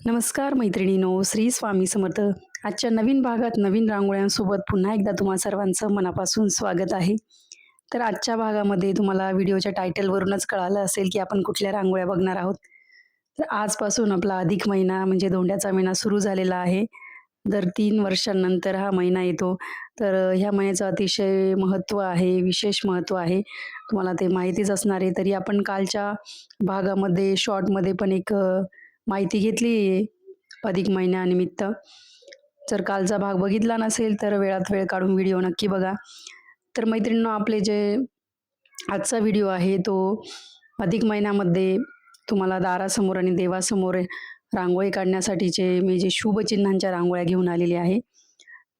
नमस्कार मैत्रिणींनो, श्री स्वामी समर्थ. आजच्या नवीन भागात नवीन रांगोळ्यांसोबत पुन्हा एकदा तुम्हा सर्वांचं मनापासून स्वागत आहे. तर आजच्या भागामध्ये तुम्हाला व्हिडिओच्या टायटलवरूनच कळालं असेल की आपण कुठल्या रांगोळ्या बघणार आहोत. तर आजपासून आपला अधिक महिना म्हणजे धोंड्याचा महिना सुरू झालेला आहे. दर 3 वर्षांनंतर हा महिना येतो. तर ह्या महिन्याचं अतिशय महत्त्व आहे, विशेष महत्त्व आहे. तुम्हाला ते माहितीच असणार आहे. तरी आपण कालच्या भागामध्ये शॉर्टमध्ये पण एक माहिती घेतली आहे अधिक महिन्यानिमित्त. जर कालचा भाग बघितला नसेल तर वेळात वेळ काढून व्हिडिओ नक्की बघा. तर मैत्रिणींनो, आपले जे आजचा व्हिडिओ आहे तो अधिक महिन्यामध्ये तुम्हाला दारासमोर आणि देवासमोर रांगोळी काढण्यासाठीचे मी जे शुभचिन्हांच्या रांगोळ्या घेऊन आलेली आहे.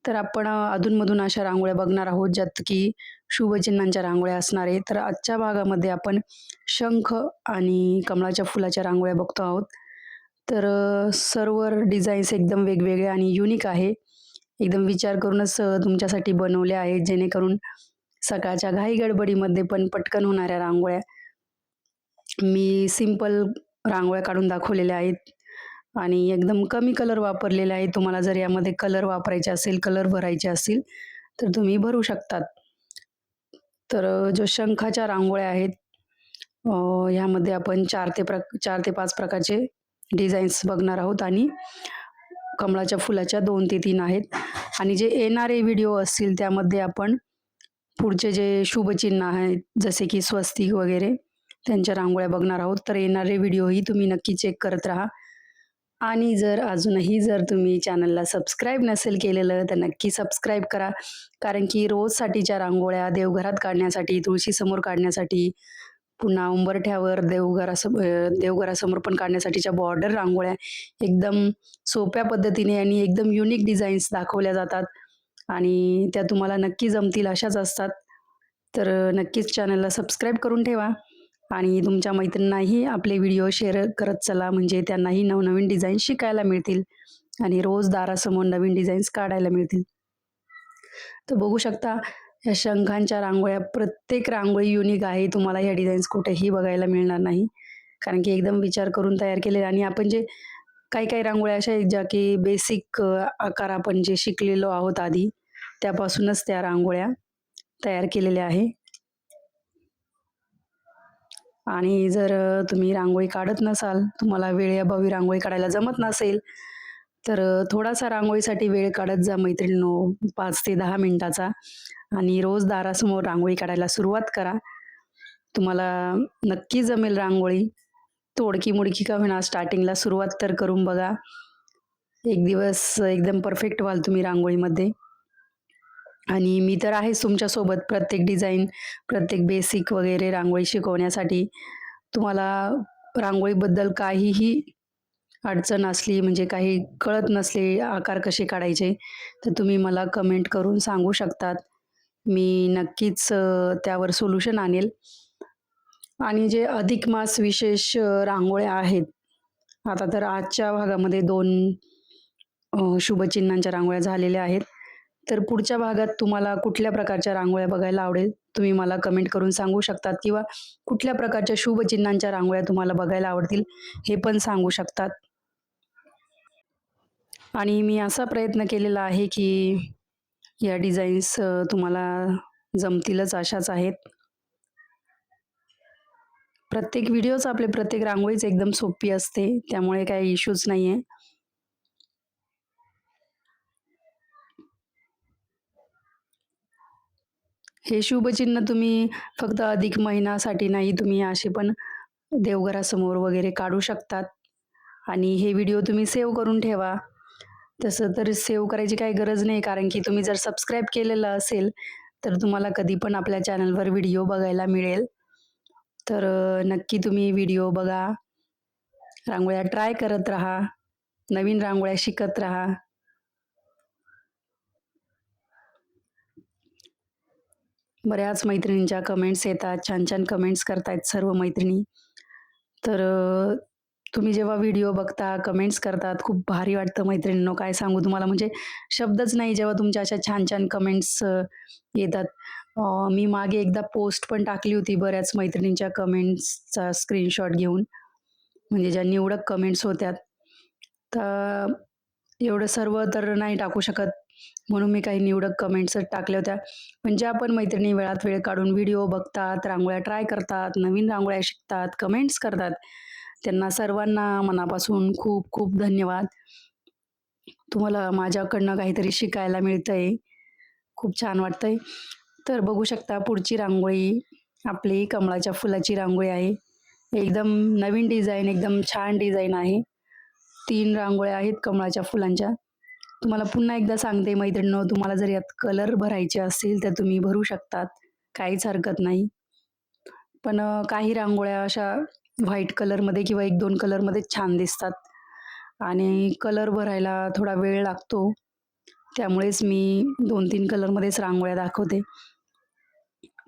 तर आपण अधूनमधून अशा रांगोळ्या बघणार आहोत ज्यात की शुभचिन्हांच्या रांगोळ्या असणार आहे. तर आजच्या भागामध्ये आपण शंख आणि कमळाच्या फुलाच्या रांगोळ्या बघतो आहोत. तर सर्व डिझाईन्स एकदम वेगवेगळे आणि युनिक आहे. एकदम विचार करूनच तुमच्यासाठी बनवल्या आहेत, जेणेकरून सकाळच्या घाई-गडबडीमध्ये पण पटकन होणाऱ्या रांगोळ्या मी सिंपल रांगोळ्या काढून दाखवलेल्या आहेत आणि एकदम कमी कलर वापरलेले आहेत. तुम्हाला जर यामध्ये कलर वापरायचे असेल, कलर भरायचे असतील, तर तुम्ही भरू शकतात. तर जो शंखाच्या रांगोळ्या आहेत, ह्यामध्ये आपण 4 ते 5 प्रकारचे डिझाईन्स बघणार आहोत आणि कमळाच्या फुलाच्या 2 ते 3 आहेत आणि जे येणारे व्हिडिओ असतील त्यामध्ये आपण पुढचे जे शुभचिन्ह आहेत जसे की स्वस्तिक वगैरे त्यांच्या रांगोळ्या बघणार आहोत. तर येणारे व्हिडिओही तुम्ही नक्की चेक करत राहा आणि जर तुम्ही चॅनलला सबस्क्राईब नसेल केलेलं तर नक्की सबस्क्राईब करा. कारण की रोजसाठीच्या रांगोळ्या देवघरात काढण्यासाठी, तुळशीसमोर काढण्यासाठी, पुन्हा उंबरठ्यावर देवघरासमोर पण काढण्यासाठीच्या बॉर्डर रांगोळ्या एकदम सोप्या पद्धतीने आणि एकदम युनिक डिझाईन्स दाखवल्या जातात आणि त्या तुम्हाला नक्की जमतील अशाच असतात. तर नक्कीच चॅनलला सबस्क्राईब करून ठेवा आणि तुमच्या मैत्रिणींनाही आपले व्हिडिओ शेअर करत चला, म्हणजे त्यांनाही नवनवीन डिझाईन शिकायला मिळतील आणि रोज दारासमोर नवीन डिझाईन्स काढायला मिळतील. तर बघू शकता या शंखांच्या रांगोळ्या, प्रत्येक रांगोळी युनिक आहे. तुम्हाला ह्या डिझाईन्स कुठेही बघायला मिळणार नाही. कारण की एकदम विचार करून तयार केलेले आणि आपण जे काही रांगोळ्या अशा आहेत ज्या की बेसिक आकार आपण जे शिकलेलो आहोत आधी, त्यापासूनच त्या रांगोळ्या तयार केलेल्या आहे. आणि जर तुम्ही रांगोळी काढत नसाल, तुम्हाला वेळेअभावी रांगोळी काढायला जमत नसेल, तर थोडासा रांगोळीसाठी वेळ काढत जा मैत्रिणींनो, 5 ते 10 मिनिटाचा आणि रोज दारासमोर रांगोळी काढायला सुरुवात करा. तुम्हाला नक्की जमेल रांगोळी. तोडकी-मोडकी का होईना स्टार्टिंगला सुरुवात तर करून बघा. एक दिवस एकदम परफेक्ट व्हाल तुम्ही रांगोळीमध्ये. आणि मी तर आहेच तुमच्यासोबत प्रत्येक डिझाईन, प्रत्येक बेसिक वगैरे रांगोळी शिकवण्यासाठी. तुम्हाला रांगोळीबद्दल काहीही अडचण असली, म्हणजे काही कळत नसले आकार कसे काढायचे, तर तुम्ही मला कमेंट करून सांगू शकतात. मी नक्कीच त्यावर सोल्युशन आणेल. आणि जे अधिक मास विशेष रांगोळ्या आहेत, आता तर आजच्या भागामध्ये 2 शुभचिन्हांच्या रांगोळ्या झालेल्या आहेत. तर पुढच्या भागात तुम्हाला कुठल्या प्रकारच्या रांगोळ्या बघायला आवडेल, तुम्ही मला कमेंट करून सांगू शकतात किंवा कुठल्या प्रकारच्या शुभचिन्हांच्या रांगोळ्या तुम्हाला बघायला आवडतील, हे पण सांगू शकतात. आणि मी असा प्रयत्न केलेला आहे की या डिझाईन्स तुम्हाला जमतीलच अशाच आहेत. प्रत्येक व्हिडिओच आपले प्रत्येक रांगोळीच एकदम सोपी असते, त्यामुळे काही इश्यूज नाहीये. हे शुभचिन्ह तुम्ही फक्त अधिक महिनासाठी नाही, तुम्ही असे पण देवघरासमोर वगैरे काढू शकतात आणि हे व्हिडिओ तुम्ही सेव्ह करून ठेवा. तसं तर सेव्ह करायची काही गरज नाही, कारण की तुम्ही जर सबस्क्राईब केलेलं असेल, तर तुम्हाला कधी पण आपल्या चॅनलवर व्हिडिओ बघायला मिळेल. तर नक्की तुम्ही व्हिडिओ बघा, रांगोळ्या ट्राय करत राहा, नवीन रांगोळ्या शिकत राहा. बऱ्याच मैत्रिणींच्या कमेंट्स येतात, छान-छान कमेंट्स करतायत सर्व मैत्रिणी. तर तुम्ही जेव्हा व्हिडिओ बघता, कमेंट्स करतात, खूप भारी वाटतं मैत्रिणींनो, काय सांगू तुम्हाला, म्हणजे शब्दच नाही जेव्हा तुमच्या अशा छान-छान कमेंट्स येतात. मी मागे एकदा पोस्ट पण टाकली होती बऱ्याच मैत्रिणींच्या कमेंट्सचा स्क्रीनशॉट घेऊन, म्हणजे ज्या निवडक कमेंट्स होत्या. तर एवढं सर्व तर नाही टाकू शकत, म्हणून मी काही निवडक कमेंट्सच टाकल्या होत्या. पण ज्या पण मैत्रिणी वेळात वेळ काढून व्हिडिओ बघतात, रांगोळ्या ट्राय करतात, नवीन रांगोळ्या शिकतात, कमेंट्स करतात, त्यांना सर्वांना मनापासून खूप खूप धन्यवाद. तुम्हाला माझ्याकडनं काहीतरी शिकायला मिळतंय. खूप छान वाटतंय. तर बघू शकता पुढची रांगोळी आपली कमळाच्या फुलाची रांगोळी आहे. एकदम नवीन डिझाइन, एकदम छान डिझाइन आहे. 3 रांगोळ्या आहेत कमळाच्या फुलांच्या. तुम्हाला पुन्हा एकदा सांगते मैत्रिणींनो, तुम्हाला जर यात कलर भरायचे असतील तर तुम्ही भरू शकतात. काहीच हरकत नाही. पण काही रांगोळ्या अशा व्हाईट कलरमध्ये किंवा 1-2 कलरमध्येच छान दिसतात आणि कलर भरायला थोडा वेळ लागतो. त्यामुळेच मी 2-3 कलरमध्येच रांगोळ्या दाखवते.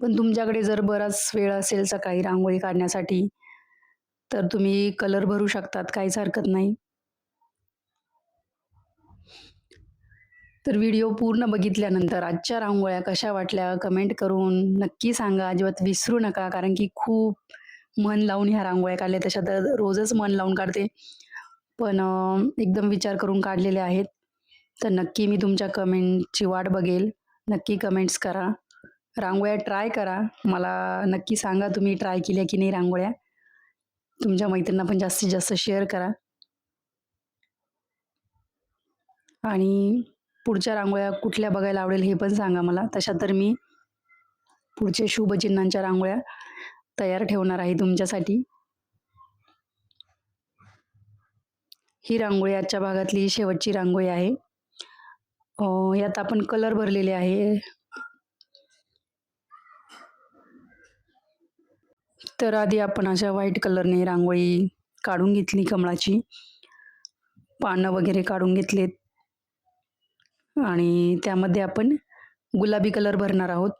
पण तुमच्याकडे जर बराच वेळ असेल सकाळी रांगोळी काढण्यासाठी, तर तुम्ही कलर भरू शकतात, काहीच हरकत नाही. तर व्हिडिओ पूर्ण बघितल्यानंतर आजच्या रांगोळ्या कशा वाटल्या कमेंट करून नक्की सांगा. अजिबात विसरू नका, कारण की खूप मन लावून ह्या रांगोळ्या काढल्या. तशा तर रोजच मन लावून काढते. पण एकदम विचार करून काढलेल्या आहेत. तर नक्की मी तुमच्या कमेंटची वाट बघेल. नक्की कमेंट्स करा. रांगोळ्या ट्राय करा. मला नक्की सांगा तुम्ही ट्राय केल्या की नाही रांगोळ्या. तुमच्या मैत्रिणींना पण जास्तीत जास्त शेअर करा. आणि पुढच्या रांगोळ्या कुठल्या बघायला आवडेल हे पण सांगा मला. तशा तर मी पुढचे शुभचिन्हांच्या रांगोळ्या तयार ठेवणार आहे तुमच्यासाठी. ही रांगोळी आजच्या भागातली शेवटची रांगोळी आहे. यात आपण कलर भरलेले आहे. तर आधी आपण अशा व्हाईट कलरने रांगोळी काढून घेतली कमळाची. पानं वगैरे काढून घेतलेत आणि त्यामध्ये आपण गुलाबी कलर भरणार आहोत.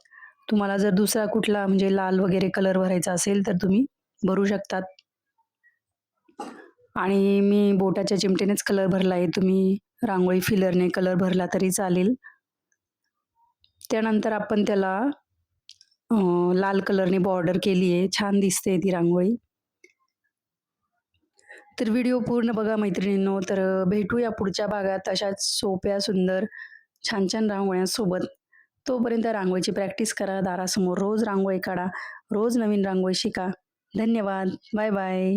तुम्हाला जर दुसरा कुठला म्हणजे लाल वगैरे कलर भरायचा असेल तर तुम्ही भरू शकतात. आणि मी बोटाच्या चिमटेनेच कलर भरला आहे. तुम्ही रांगोळी फिलरने कलर भरला तरी चालेल. त्यानंतर आपण त्याला लाल कलरने बॉर्डर केली आहे. छान दिसते ती रांगोळी. तर व्हिडिओ पूर्ण बघा मैत्रिणींनो. तर भेटूया पुढच्या भागात अशाच सोप्या, सुंदर, छान-छान रांगोळ्यांसोबत. तोपर्यंत रांगोळीची प्रॅक्टिस करा. दारासमोर रोज रांगोळी काढा. रोज नवीन रांगोळी शिका. धन्यवाद. Bye bye.